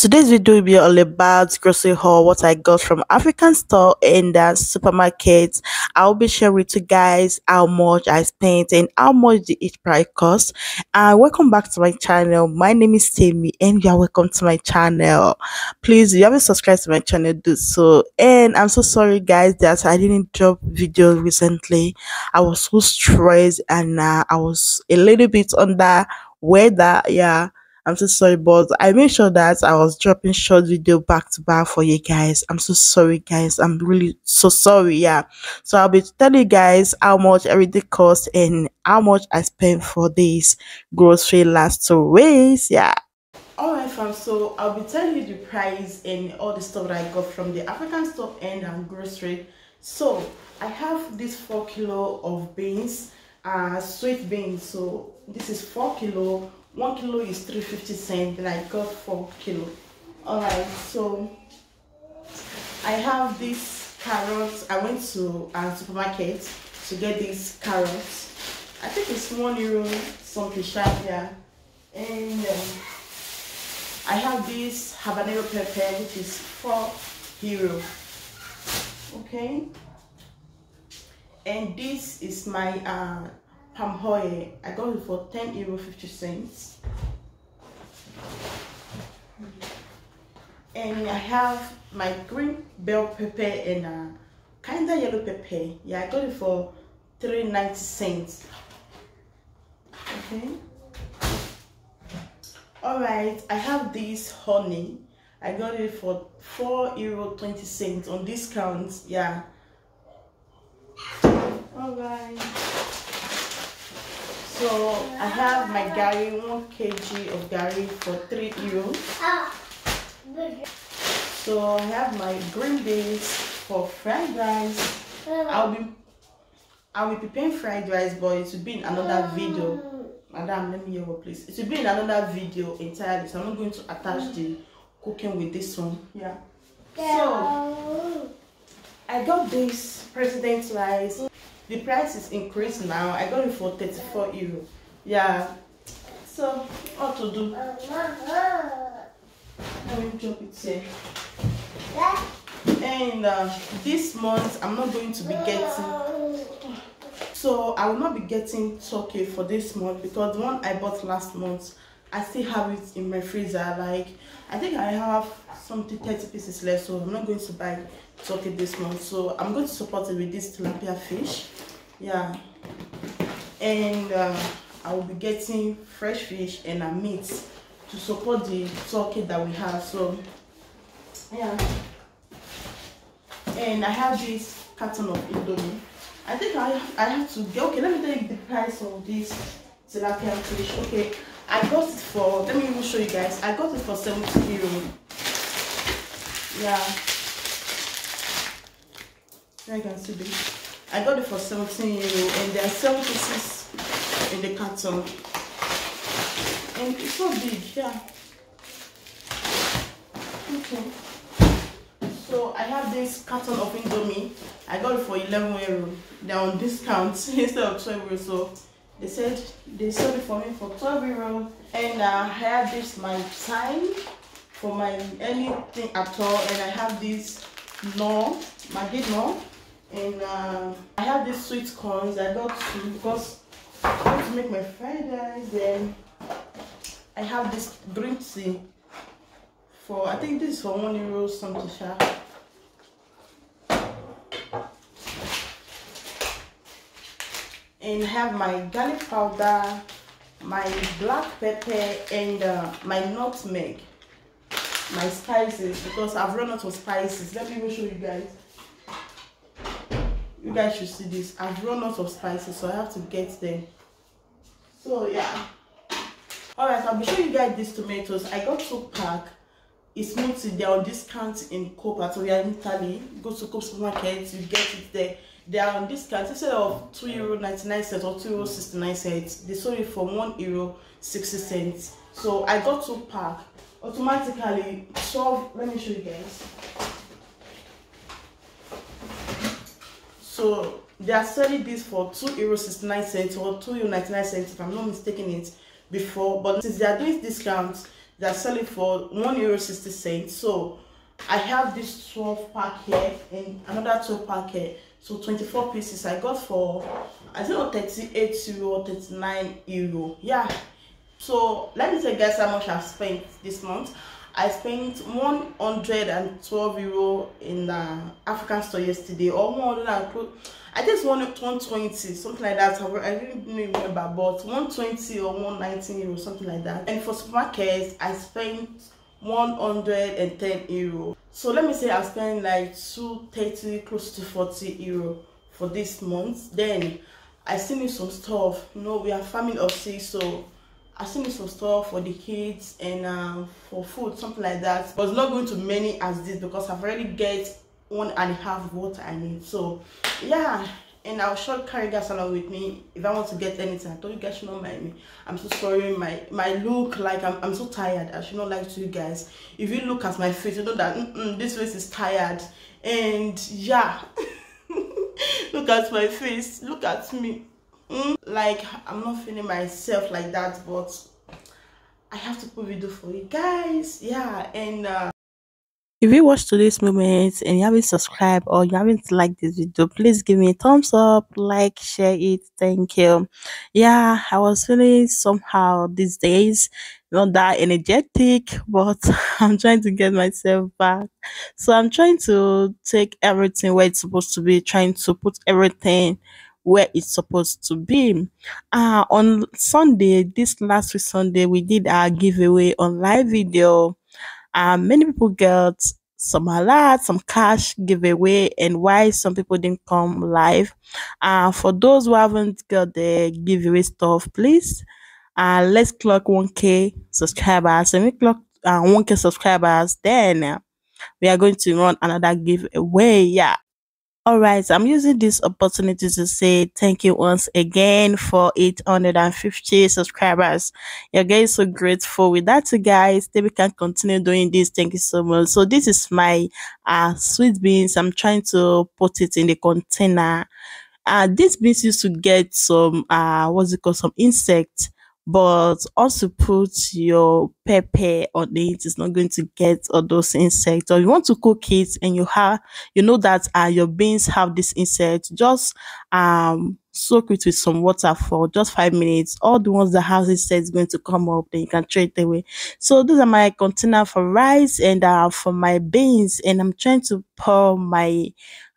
Today's video will be all about grocery haul, what I got from African store and the supermarket. I'll be sharing with you guys how much I spent and how much the each price cost. And welcome back to my channel. My name is Tammy and you are welcome to my channel. Please, if you haven't subscribed to my channel, do so. And I'm so sorry guys that I didn't drop video recently. I was so stressed and I was a little bit under weather. Yeah, I'm so sorry, but I made sure that I was dropping short video back to back for you guys. I'm so sorry, guys. I'm really so sorry. Yeah. So I'll be telling you guys how much everything costs and how much I spent for this grocery last 2 weeks. Yeah. Alright fam, so I'll be telling you the price and all the stuff that I got from the African store and grocery. So I have this 4 kilo of beans, sweet beans. So this is 4 kilo. 1 kilo is 350 cents, and I got 4 kilo. Alright, so I have these carrots. I went to a supermarket to get these carrots. I think it's €1 something sharp here. And I have this habanero pepper, which is €4. Okay. And this is my palm oil. I got it for €10.50. And I have my green bell pepper and kinda yellow pepper. Yeah, I got it for $3.90. Okay. Alright, I have this honey. I got it for €4.20 on discount. Yeah. Alright. So I have my gari, 1 kg of gari for €3. So I have my green beans for fried rice. I'll be preparing fried rice, but it will be in another video. Madam, let me hear what please. It will be in another video entirely, so I'm not going to attach the cooking with this one. Yeah. So I got this president's rice. The price is increased now. I got it for €34. Yeah. So what to do? Let me drop it here. And this month I'm not going to be getting. So I will not be getting turkey for this month because the one I bought last month, I still have it in my freezer. Like I think I have something 30 pieces left, so I'm not going to buy turkey this month. So I'm going to support it with this tilapia fish. Yeah. And I will be getting fresh fish and meat to support the turkey that we have. So yeah. And I have this carton of Indomie. I think I have to get, okay, let me tell you the price of this tilapia fish. Okay, I got it for, let me even show you guys. I got it for €70. Yeah. There you can see this. I got it for €17 and there are 7 pieces in the carton. And it's so big, yeah. Okay. So I have this carton of Indomie. I got it for €11. They're on discount instead of €12. So they said they sold it for me for €12. And I have this my time for my anything at all. And I have this Maggi no. And I have these sweet corns. I got two because I want to make my fried rice. Then I have this green tea for, I think this is for €1 something sharp. And have my garlic powder, my black pepper, and my nutmeg, my spices, because I've run out of spices. Let me even show you guys. You guys should see this. I've run out of spices, so I have to get them. So yeah. Alright, I'll be showing you guys these tomatoes. I got 2 packs. It's mostly they're on discount in Copa. So we are in Italy. Go to Coop supermarket, you get it there. They are on discount instead of €2.99 or €2.69. They sold it for €1.60. So I got 2 packs. Automatically 12. Let me show you guys. So they are selling this for €2.69 or €2.99 if I'm not mistaken it before. But since they are doing discounts, they're selling for €1.60. So I have this 12 pack here and another 12 pack here. So 24 pieces I got for, I think, €38 or €39. Yeah. So let me tell you guys how much I've spent this month. I spent €112 in the African store yesterday, or 100 I think it's 120, something like that. I really don't remember, but 120 or €119, something like that. And for supermarkets, I spent €110. So let me say I spent like 230, close to €40 for this month. Then I still need some stuff. You know, we are farming of six, so I still need some stuff for the kids and for food, something like that. But it's not going to many as this because I've already get 1.5 of what I need. So yeah, and I'll sure carry guys along with me if I want to get anything. I told you guys should not mind me. I'm so sorry, my look, like I'm so tired. I should not lie to you guys. If you look at my face, you know that this face is tired. And yeah, look at my face, look at me. Like I'm not feeling myself like that, but I have to put video for you guys. Yeah. And if you watch today's moment and you haven't subscribed or you haven't liked this video, please give me a thumbs up, like, share it. Thank you. Yeah, I was feeling somehow these days, not that energetic, but I'm trying to get myself back. So I'm trying to take everything where it's supposed to be, trying to put everything where it's supposed to be. On Sunday, this last week Sunday, we did our giveaway on live video. Many people got some alert, some cash giveaway, and why some people didn't come live. For those who haven't got the giveaway stuff, please, let's clock 1K subscribers. And we clock 1K subscribers, then we are going to run another giveaway. Yeah. All right, I'm using this opportunity to say thank you once again for 850 subscribers. You're getting so grateful with that, you guys. Then we can continue doing this. Thank you so much. So this is my sweet beans. I'm trying to put it in the container. This beans used to get some what's it called, some insects, but also put your pepper on it, it's not going to get all those insects. Or you want to cook it and you know that your beans have this insect, just soak it with some water for just 5 minutes. All the ones that have insects going to come up, then you can throw it away. So these are my container for rice and for my beans, and I'm trying to pour my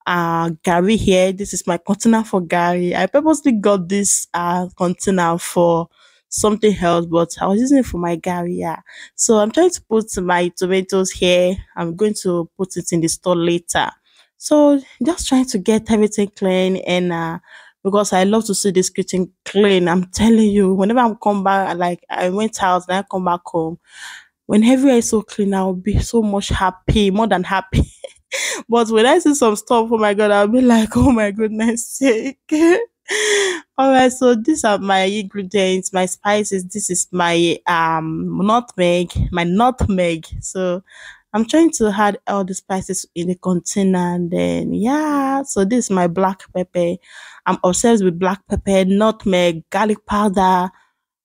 Gary here. This is my container for Gary. I purposely got this container for something else, but I was using it for my Gary. Yeah. So I'm trying to put my tomatoes here. I'm going to put it in the store later. So just trying to get everything clean and because I love to see this kitchen clean. I'm telling you, whenever I'm come back, like I went out and I come back home, when everywhere is so clean, I'll be so much happy, more than happy. But when I see some stuff, oh my god, I'll be like, oh my goodness sake. All right, so these are my ingredients, my spices. This is my nutmeg. So I'm trying to add all the spices in the container, and then yeah. So this is my black pepper. I'm obsessed with black pepper, nutmeg, garlic powder.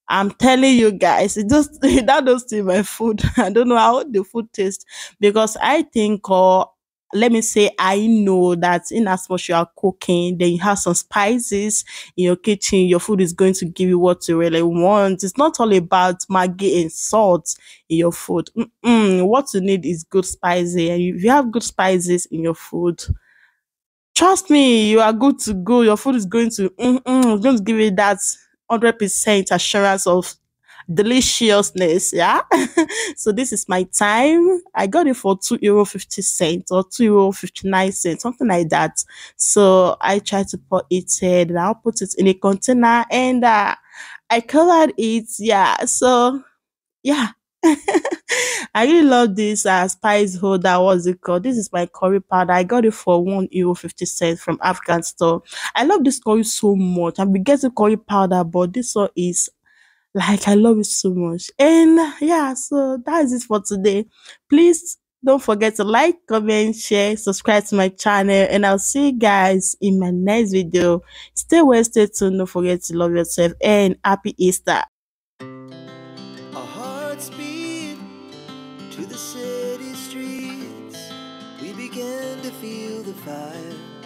I'm telling you guys, it just that does to my food. I don't know how the food tastes because I think, or let me say, I know that in as much you are cooking, then you have some spices in your kitchen, your food is going to give you what you really want. It's not all about Maggi and salt in your food. What you need is good spices, and if you have good spices in your food, trust me, you are good to go. Your food is going to it's going to give you that 100% assurance of deliciousness. Yeah. So this is my time. I got it for €2.50 or €2.59, something like that. So I try to put it and I'll put it in a container and I colored it. Yeah. So yeah. I really love this spice holder. What's it called? This is my curry powder. I got it for €1.50 from African store. I love this curry so much. I've been getting curry powder, but this one is like I love it so much. And yeah, so that is it for today. Please don't forget to like, comment, share, subscribe to my channel, and I'll see you guys in my next video. Stay well, stay tuned. Don't forget to love yourself and happy Easter. Our hearts beat city streets, we began to feel the fire.